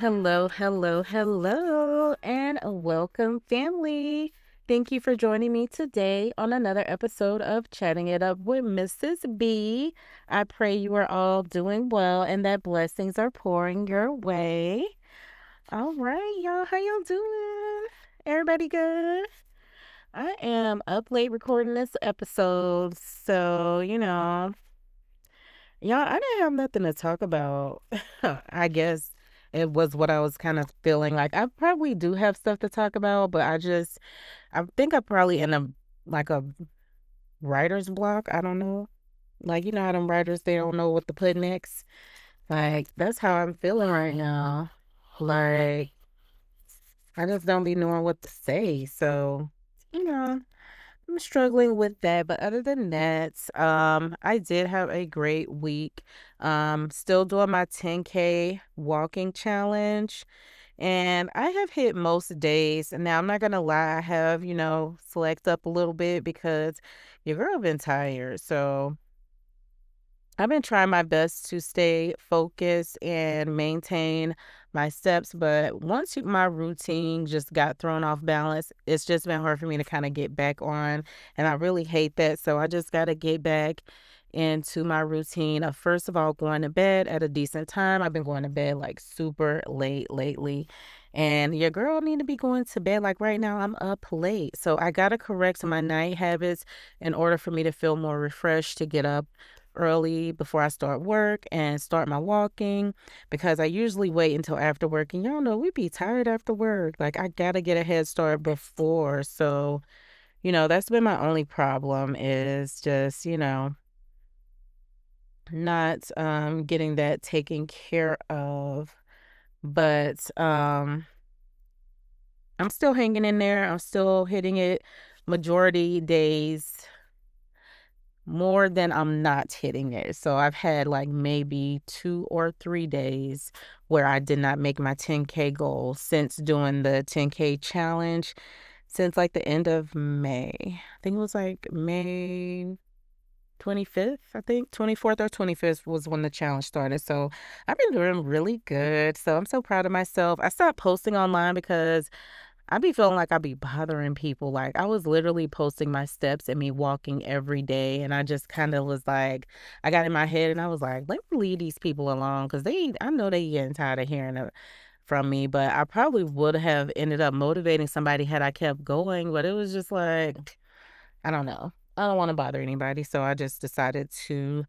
Hello, hello, hello, and welcome, family. Thank you for joining me today on another episode of Chatting It Up with Mrs. B. I pray you are all doing well and that blessings are pouring your way. All right, y'all, how y'all doing? Everybody good? I am up late recording this episode, so y'all, I didn't have nothing to talk about. I guess it was what I was kind of feeling like. I probably do have stuff to talk about, but I think I probably in a writer's block. I don't know. Like, you know how them writers, they don't know what to put next? Like, that's how I'm feeling right now. Like, I just don't be knowing what to say. So, you know, I'm struggling with that, but other than that, I did have a great week. Still doing my 10K walking challenge, and I have hit most days. And now I'm not gonna lie, I have, slacked up a little bit because your girl been tired. So I've been trying my best to stay focused and maintain my steps, but my routine just got thrown off balance, it's just been hard for me to kind of get back on, and I really hate that. So I just got to get back into my routine of first of all going to bed at a decent time. I've been going to bed like super late lately, and your girl need to be going to bed like right now. I'm up late, so I got to correct my night habits in order for me to feel more refreshed to get up early before I start work and start my walking, because I usually wait until after work, and y'all know we be tired after work. Like, I gotta get a head start before. So, that's been my only problem is just, not getting that taken care of. But I'm still hanging in there. I'm still hitting it majority days more than I'm not hitting it. So I've had like maybe 2 or 3 days where I did not make my 10K goal since doing the 10K challenge since like the end of May. I think it was like May 25th, I think 24th or 25th was when the challenge started. So I've been doing really good. So I'm so proud of myself. I stopped posting online because I be feeling like I be bothering people. Like, I was literally posting my steps and me walking every day. And I just kind of was like, I got in my head and I was like, let me leave these people alone. Cause I know they getting tired of hearing it from me. But I probably would have ended up motivating somebody had I kept going. But it was just like, I don't know. I don't want to bother anybody. So I just decided to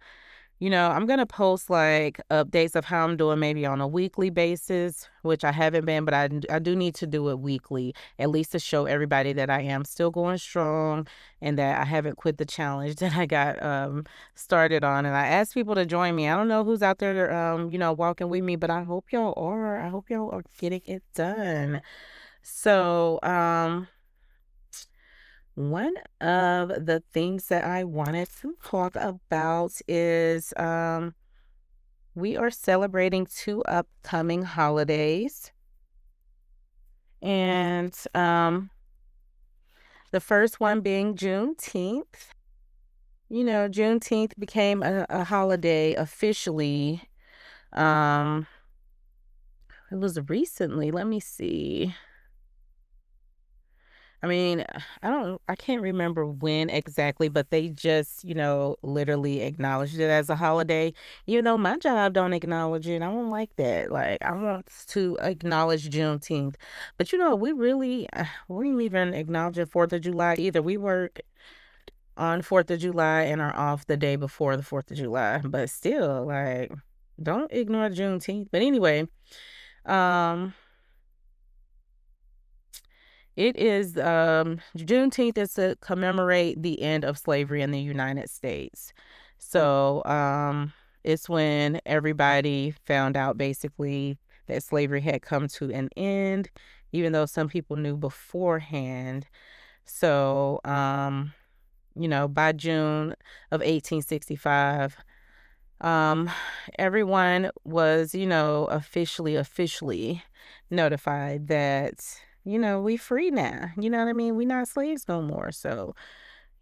I'm going to post like updates of how I'm doing maybe on a weekly basis, which I haven't been, but I do need to do it weekly, at least to show everybody that I am still going strong and that I haven't quit the challenge that I got started on. And I asked people to join me. I don't know who's out there, walking with me, but I hope y'all are. I hope y'all are getting it done. So, one of the things that I wanted to talk about is we are celebrating two upcoming holidays. And the first one being Juneteenth. Juneteenth became a holiday officially. Um, it was recently. Let me see. I mean, I can't remember when exactly, but they just, literally acknowledged it as a holiday. Even though my job don't acknowledge it, I don't like that. Like, I want to acknowledge Juneteenth. But, we didn't even acknowledge the 4th of July either. We work on 4th of July and are off the day before the 4th of July. But still, like, don't ignore Juneteenth. But anyway, um, it is Juneteenth is to commemorate the end of slavery in the United States. So it's when everybody found out basically that slavery had come to an end, even though some people knew beforehand. So by June of 1865, um, everyone was, officially notified that, we free now. You know what I mean? We not slaves no more. So,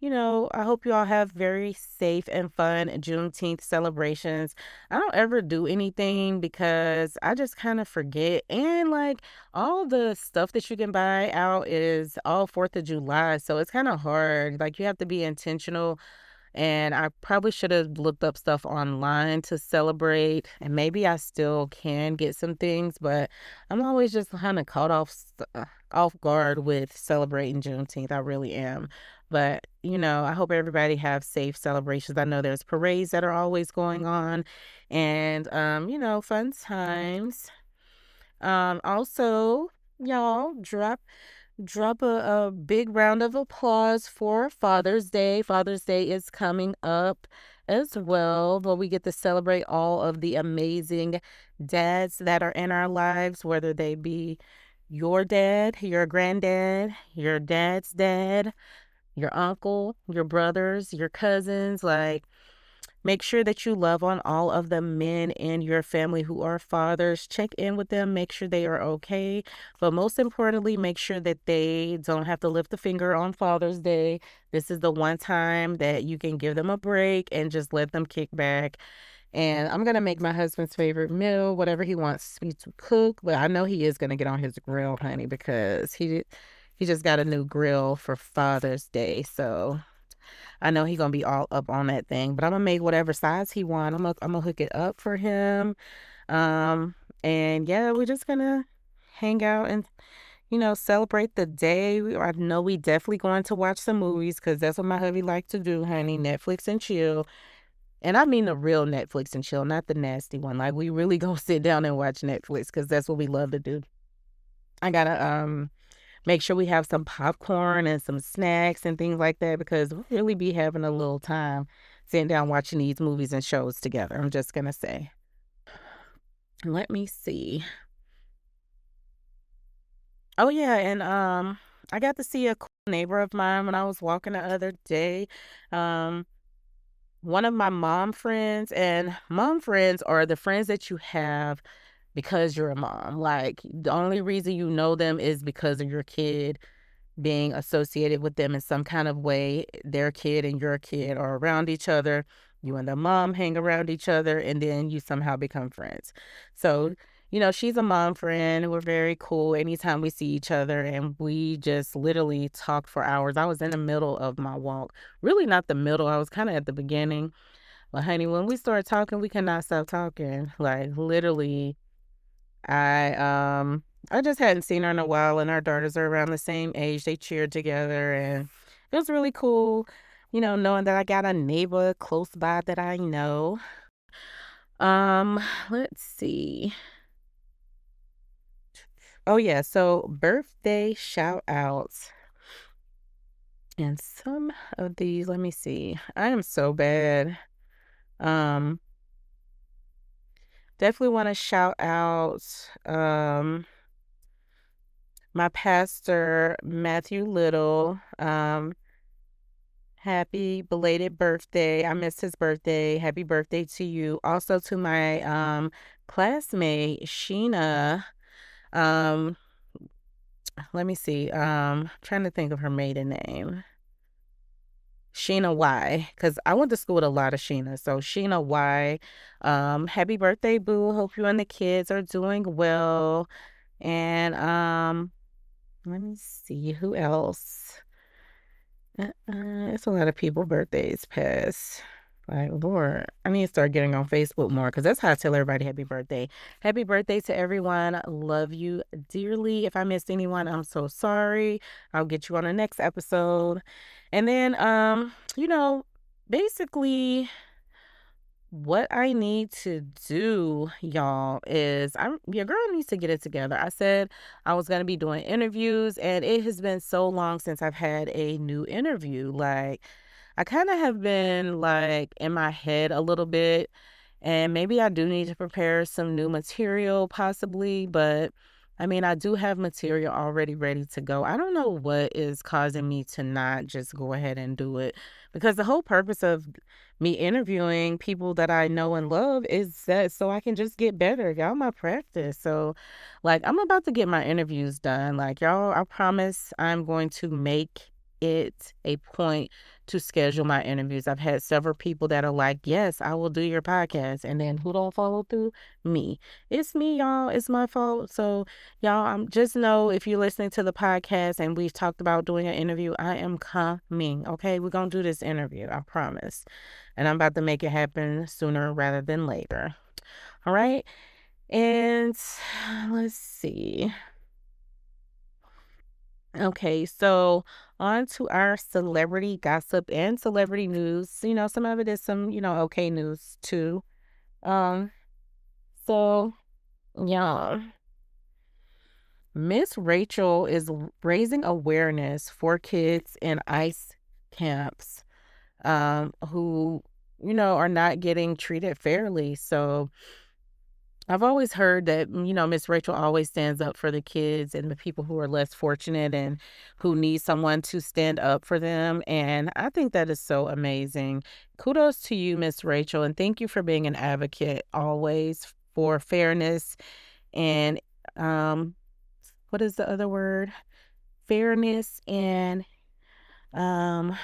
I hope you all have very safe and fun Juneteenth celebrations. I don't ever do anything because I just kind of forget. And like all the stuff that you can buy out is all 4th of July. So it's kind of hard. Like you have to be intentional, and I probably should have looked up stuff online to celebrate. And maybe I still can get some things, but I'm always just kind of caught off guard with celebrating Juneteenth. I really am. But, I hope everybody have safe celebrations. I know there's parades that are always going on, and fun times. Also, y'all drop a big round of applause for Father's Day. Father's Day is coming up as well, but we get to celebrate all of the amazing dads that are in our lives, whether they be your dad, your granddad, your dad's dad, your uncle, your brothers, your cousins. Like, make sure that you love on all of the men in your family who are fathers. Check in with them, make sure they are okay. But most importantly, make sure that they don't have to lift a finger on Father's Day. This is the one time that you can give them a break and just let them kick back. And I'm going to make my husband's favorite meal, whatever he wants me to cook. But I know he is going to get on his grill, honey, because he just got a new grill for Father's Day. So I know he gonna be all up on that thing, but I'm gonna make whatever size he want. I'm gonna hook it up for him. Um, and yeah, we're just gonna hang out and celebrate the day. I know we definitely going to watch some movies because that's what my hubby like to do, honey. Netflix and chill. And I mean the real Netflix and chill, not the nasty one. Like we really gonna sit down and watch Netflix because that's what we love to do. I gotta make sure we have some popcorn and some snacks and things like that because we'll really be having a little time sitting down watching these movies and shows together. I'm just going to say. Let me see. Oh, yeah. And I got to see a cool neighbor of mine when I was walking the other day. Um, One of my mom friends, and mom friends are the friends that you have because you're a mom. Like, the only reason you know them is because of your kid being associated with them in some kind of way. Their kid and your kid are around each other. You and the mom hang around each other, and then you somehow become friends. So, she's a mom friend. We're very cool anytime we see each other, and we just literally talk for hours. I was in the middle of my walk. Really not the middle. I was kind of at the beginning. But honey, when we start talking, we cannot stop talking. Like literally, I I just hadn't seen her in a while, and our daughters are around the same age. They cheered together, and it was really cool, knowing that I got a neighbor close by that I know. Let's see. Oh yeah, so birthday shout outs. And some of these, let me see. I am so bad. Um, Definitely want to shout out my pastor, Matthew Little. Happy belated birthday. I missed his birthday. Happy birthday to you. Also to my classmate, Sheena. Um, Let me see. Trying to think of her maiden name. Sheena Y, because I went to school with a lot of Sheena. So Sheena Y, happy birthday, boo. Hope you and the kids are doing well. And let me see who else. It's a lot of people birthdays pass. Like, Lord, I need to start getting on Facebook more because that's how I tell everybody happy birthday. Happy birthday to everyone. Love you dearly. If I missed anyone, I'm so sorry. I'll get you on the next episode. And then, basically what I need to do, y'all, is your girl needs to get it together. I said I was gonna be doing interviews, and it has been so long since I've had a new interview. Like, I kind of have been like in my head a little bit, and maybe I do need to prepare some new material, possibly, but I mean, I do have material already ready to go. I don't know what is causing me to not just go ahead and do it because the whole purpose of me interviewing people that I know and love is that so I can just get better. Y'all my practice. So like I'm about to get my interviews done. Like y'all, I promise I'm going to make it a point to schedule my interviews. I've had several people that are like, yes, I will do your podcast. And then who don't follow through? Me. It's me, y'all. It's my fault. So, y'all, just know if you're listening to the podcast and we've talked about doing an interview, I am coming. Okay. We're going to do this interview. I promise. And I'm about to make it happen sooner rather than later. All right. And let's see. Okay, so on to our celebrity gossip and celebrity news. Some of it is some, okay news too. Um, so yeah, Miss Rachel is raising awareness for kids in ICE camps, who, are not getting treated fairly. So I've always heard that, Miss Rachel always stands up for the kids and the people who are less fortunate and who need someone to stand up for them. And I think that is so amazing. Kudos to you, Miss Rachel. And thank you for being an advocate always for fairness and, um, what is the other word? Fairness and, um,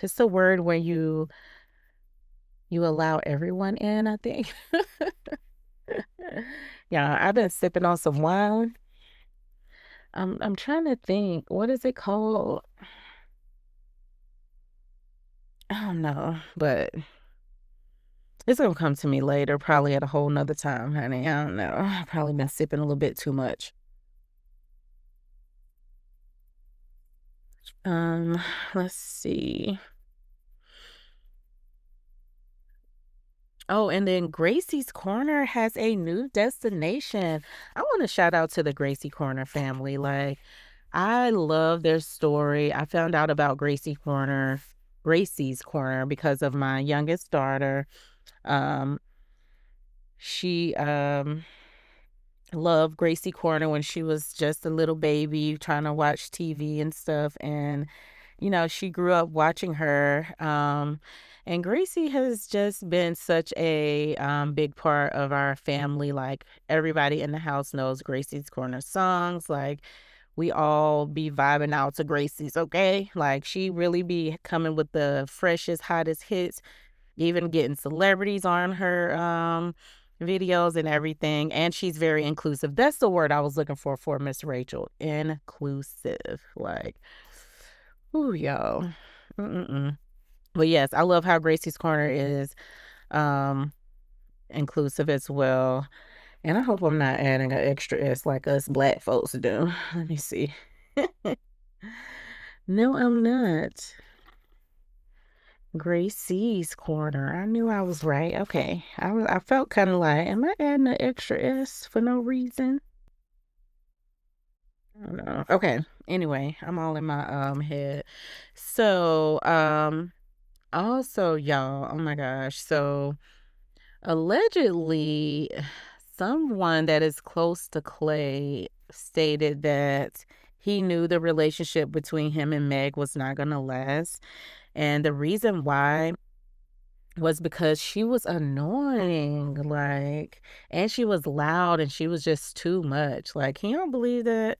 it's a word where you allow everyone in, I think. Yeah, I've been sipping on some wine. I'm trying to think. What is it called? I don't know, but it's gonna come to me later, probably at a whole nother time, honey. I don't know. I've probably been sipping a little bit too much. Um, let's see. Oh, and then Gracie's Corner has a new destination. I want to shout out to the Gracie Corner family. Like, I love their story. I found out about Gracie's Corner because of my youngest daughter. Um, she loved Gracie Corner when she was just a little baby trying to watch TV and stuff. And, she grew up watching her. And Gracie has just been such a big part of our family. Like, everybody in the house knows Gracie's Corner songs. Like, we all be vibing out to Gracie's, okay? Like, she really be coming with the freshest, hottest hits, even getting celebrities on her videos and everything. And she's very inclusive. That's the word I was looking for Miss Rachel. Inclusive. Like, ooh, yo. Mm-mm-mm. But yes, I love how Gracie's Corner is um inclusive as well. And I hope I'm not adding an extra S like us black folks do. Let me see. No, I'm not. Gracie's Corner. I knew I was right. Okay. I felt kind of like, am I adding an extra S for no reason? I don't know. Okay. Anyway, I'm all in my head. So, also y'all, oh my gosh. So, allegedly someone that is close to Clay stated that he knew the relationship between him and Meg was not going to last. And the reason why was because she was annoying, like, and she was loud and she was just too much. Like, can you believe that?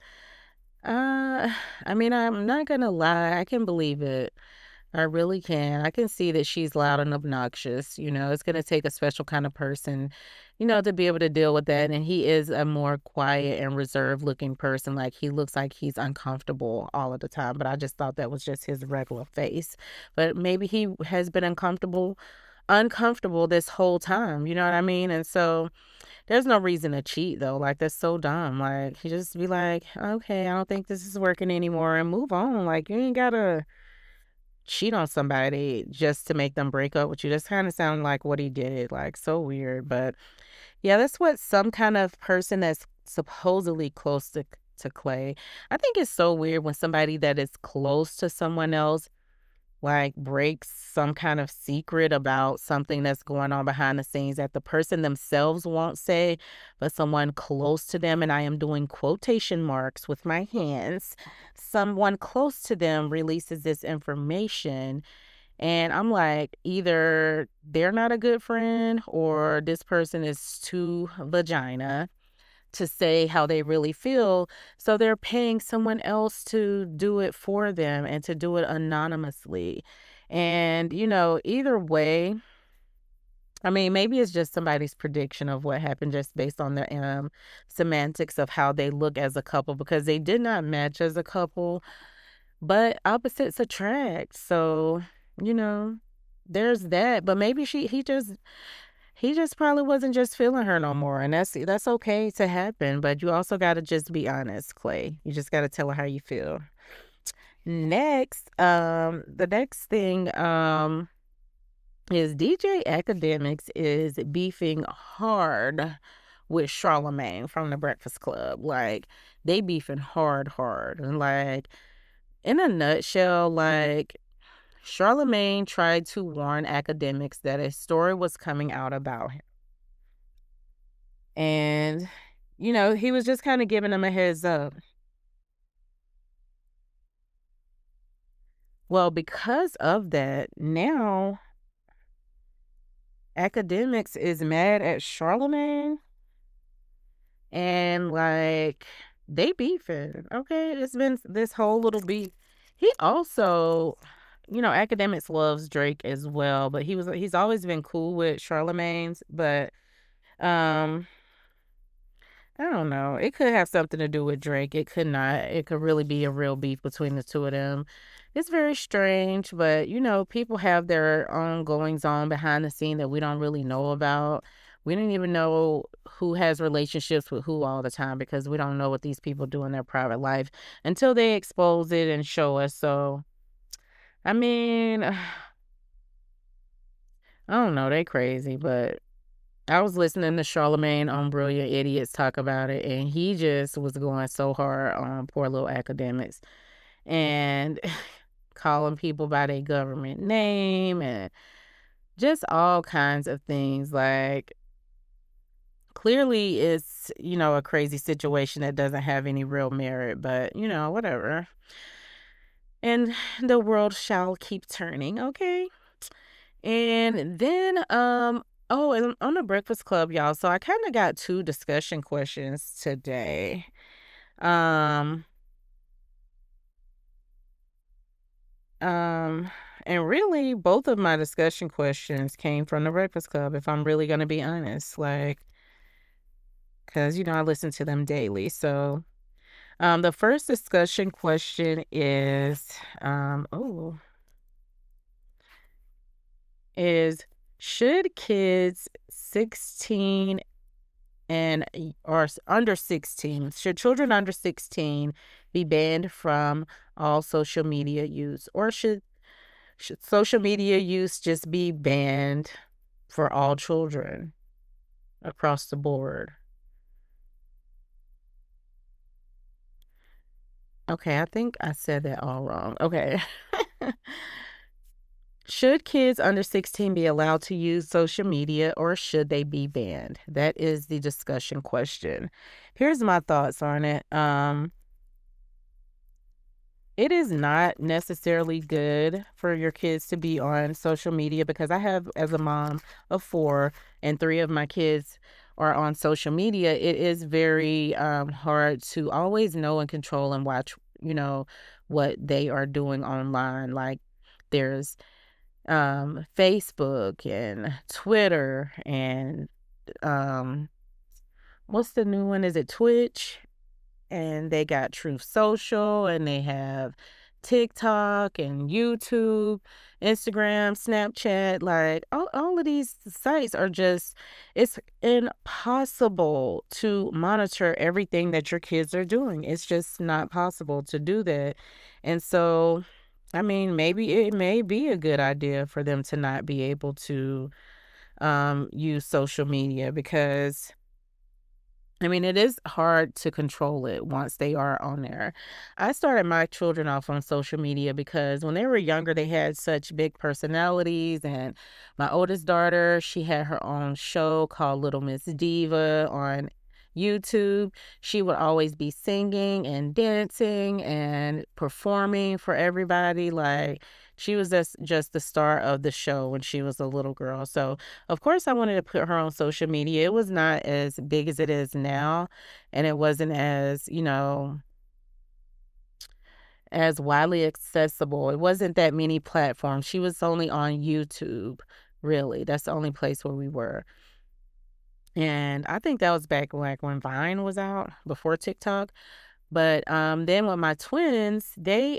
Uh, I mean, I'm not gonna lie, I can believe it. I really can. I can see that she's loud and obnoxious. It's gonna take a special kind of person, to be able to deal with that. And he is a more quiet and reserved looking person. Like, he looks like he's uncomfortable all of the time. But I just thought that was just his regular face. But maybe he has been uncomfortable this whole time. You know what I mean? And so there's no reason to cheat though. Like, that's so dumb. Like, you just be like, okay, I don't think this is working anymore and move on. Like, you ain't gotta cheat on somebody just to make them break up with you. That's kind of sound like what he did. Like, so weird. But yeah, that's what some kind of person that's supposedly close to Clay. I think it's so weird when somebody that is close to someone else like breaks some kind of secret about something that's going on behind the scenes that the person themselves won't say, but someone close to them, and I am doing quotation marks with my hands, someone close to them releases this information. And I'm like, either they're not a good friend or this person is too vagina to say how they really feel. So they're paying someone else to do it for them and to do it anonymously. And, either way, I mean, maybe it's just somebody's prediction of what happened just based on the semantics of how they look as a couple because they did not match as a couple, but opposites attract. So, you know, there's that. But maybe he just probably wasn't just feeling her no more, and that's okay to happen. But you also got to just be honest, Clay. You just got to tell her how you feel. Next, the next thing, is DJ Akademiks is beefing hard with Charlamagne from the Breakfast Club. Like, they beefing hard, hard. And, like, in a nutshell, like, Charlamagne tried to warn Akademiks that a story was coming out about him. And, he was just kind of giving them a heads up. Well, because of that, now Akademiks is mad at Charlamagne and like they beefing. Okay, it's been this whole little beef. He also, Akademiks loves Drake as well, but he's always been cool with Charlamagne's, but um I don't know. It could have something to do with Drake. It could not. It could really be a real beef between the two of them. It's very strange, but people have their own goings on behind the scene that we don't really know about. We don't even know who has relationships with who all the time because we don't know what these people do in their private life until they expose it and show us. So, I mean, I don't know. They crazy, but I was listening to Charlamagne on Brilliant Idiots talk about it, and he just was going so hard on poor little Akademiks and calling people by their government name and just all kinds of things. Like, clearly it's, a crazy situation that doesn't have any real merit, but, whatever. And the world shall keep turning, okay? And then, oh, and on the Breakfast Club, y'all. So I kind of got two discussion questions today. Um, and really, both of my discussion questions came from the Breakfast Club, if I'm really gonna be honest. Like, because I listen to them daily. So, the first discussion question is should kids 16 or under 16, should children under 16 be banned from all social media use, or should social media use just be banned for all children across the board? Okay, I think I said that all wrong. Okay. Should kids under 16 be allowed to use social media, or should they be banned? That is the discussion question. Here's my thoughts on it. It is not necessarily good for your kids to be on social media because I have, as a mom of four, and three of my kids are on social media. It is very hard to always know and control and watch, what they are doing online. Like, there's Facebook and Twitter and um, what's the new one? Is it Twitch? And they got Truth Social, and they have TikTok and YouTube, Instagram, Snapchat. Like, all of these sites are just, it's impossible to monitor everything that your kids are doing. It's just not possible to do that. And so, I mean, maybe it may be a good idea for them to not be able to use social media because I mean, it is hard to control it once they are on there. I started my children off on social media because when they were younger, they had such big personalities. And my oldest daughter, she had her own show called Little Miss Diva on YouTube. She would always be singing and dancing and performing for everybody. Like, She was just the star of the show when she was a little girl. So, of course, I wanted to put her on social media. It was not as big as it is now, and it wasn't as, as widely accessible. It wasn't that many platforms. She was only on YouTube, really. That's the only place where we were. And I think that was back like when Vine was out before TikTok. But then with my twins, they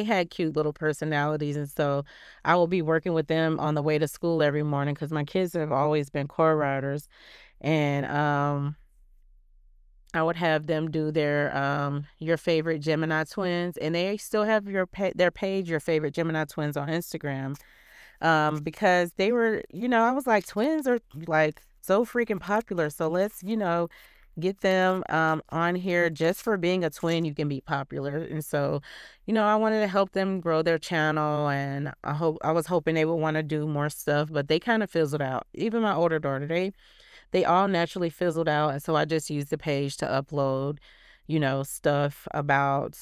had cute little personalities, and so I will be working with them on the way to school every morning because my kids have always been car riders, and I would have them do their your favorite Gemini twins, and they still have their page, your favorite Gemini twins, on Instagram, because they were, I was like, twins are like so freaking popular, so let's, get them on here. Just for being a twin, you can be popular. And so, I wanted to help them grow their channel, and I was hoping they would want to do more stuff, but they kind of fizzled out. Even my older daughter, they all naturally fizzled out, and so I just used the page to upload, stuff about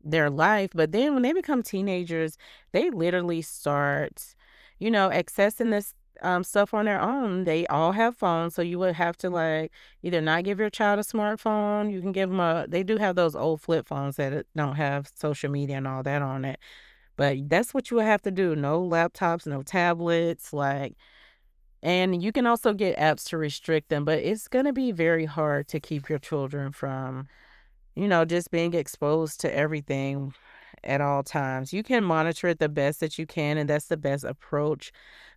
their life. But then when they become teenagers, they literally start, accessing this stuff on their own. They all have phones, so you would have to like either not give your child a smartphone. You can give them they do have those old flip phones that don't have social media and all that on it. But that's what you would have to do. No laptops, no tablets, like, and you can also get apps to restrict them, but it's going to be very hard to keep your children from, just being exposed to everything at all times. You can monitor it the best that you can, and that's the best approach.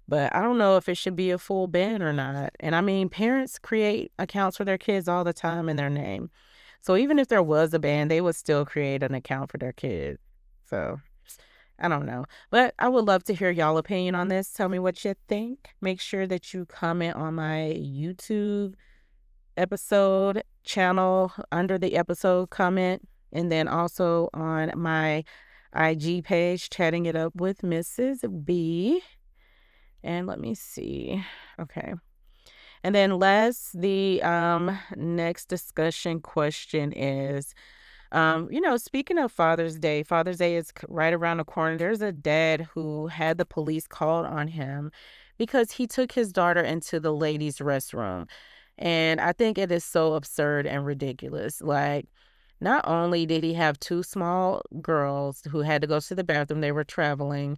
But I don't know if it should be a full ban or not. And I mean, parents create accounts for their kids all the time in their name. So even if there was a ban, they would still create an account for their kid. So I don't know. But I would love to hear y'all opinion on this. Tell me what you think. Make sure that you comment on my YouTube episode channel under the episode comment, and then also on my IG page, Chatting It Up with Mrs. B. And let me see. Okay. And then the next discussion question is, speaking of Father's Day is right around the corner. There's a dad who had the police called on him because he took his daughter into the ladies' restroom. And I think it is so absurd and ridiculous. Like, not only did he have two small girls who had to go to the bathroom, they were traveling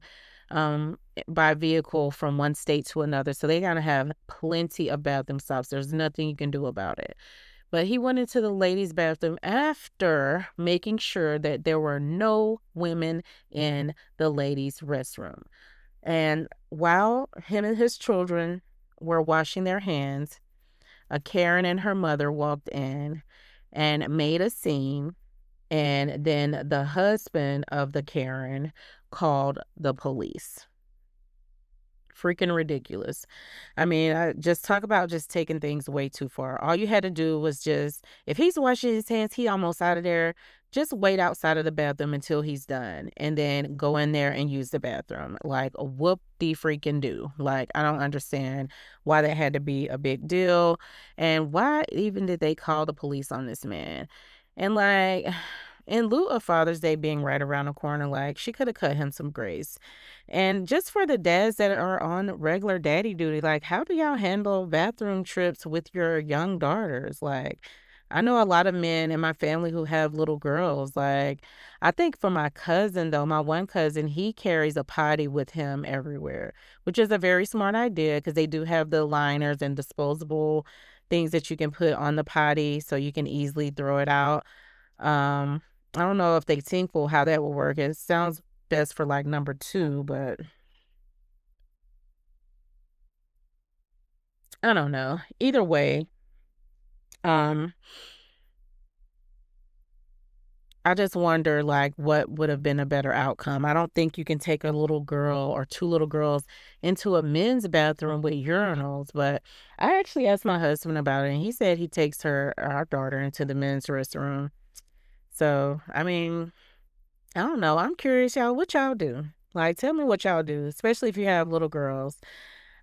by vehicle from one state to another. So they gotta have plenty of bathroom stops. There's nothing you can do about it. But he went into the ladies' bathroom after making sure that there were no women in the ladies' restroom. And while him and his children were washing their hands, a Karen and her mother walked in and made a scene. And then the husband of the Karen called the police. Freaking ridiculous. I mean, I just talk about just taking things way too far. All you had to do was just, if he's washing his hands, he almost out of there, just wait outside of the bathroom until he's done and then go in there and use the bathroom. Like, whoop de freaking do. Like, I don't understand why that had to be a big deal, and why even did they call the police on this man. And like, in lieu of Father's Day being right around the corner, like, she could have cut him some grace. And just for the dads that are on regular daddy duty, like, how do y'all handle bathroom trips with your young daughters? Like, I know a lot of men in my family who have little girls. Like, I think for my cousin, though, my one cousin, he carries a potty with him everywhere, which is a very smart idea because they do have the liners and disposable things that you can put on the potty so you can easily throw it out. I don't know if they tinkle how that will work. It sounds best for like number two, but I don't know. Either way, um, I just wonder like what would have been a better outcome. I don't think you can take a little girl or two little girls into a men's bathroom with urinals, but I actually asked my husband about it, and he said he takes our daughter into the men's restroom. So, I mean, I don't know. I'm curious, y'all, what y'all do? Like, tell me what y'all do, especially if you have little girls.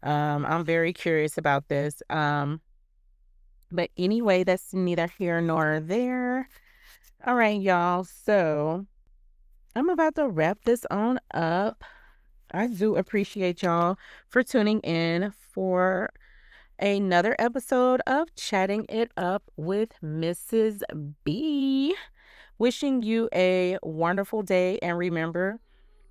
I'm very curious about this. But anyway, that's neither here nor there. All right, y'all. So I'm about to wrap this on up. I do appreciate y'all for tuning in for another episode of Chatting It Up with Mrs. B. Wishing you a wonderful day, and remember,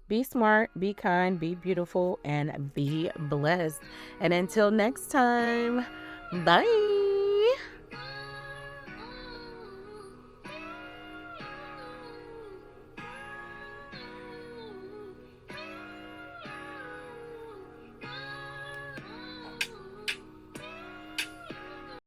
be smart, be kind, be beautiful, and be blessed. And until next time, bye.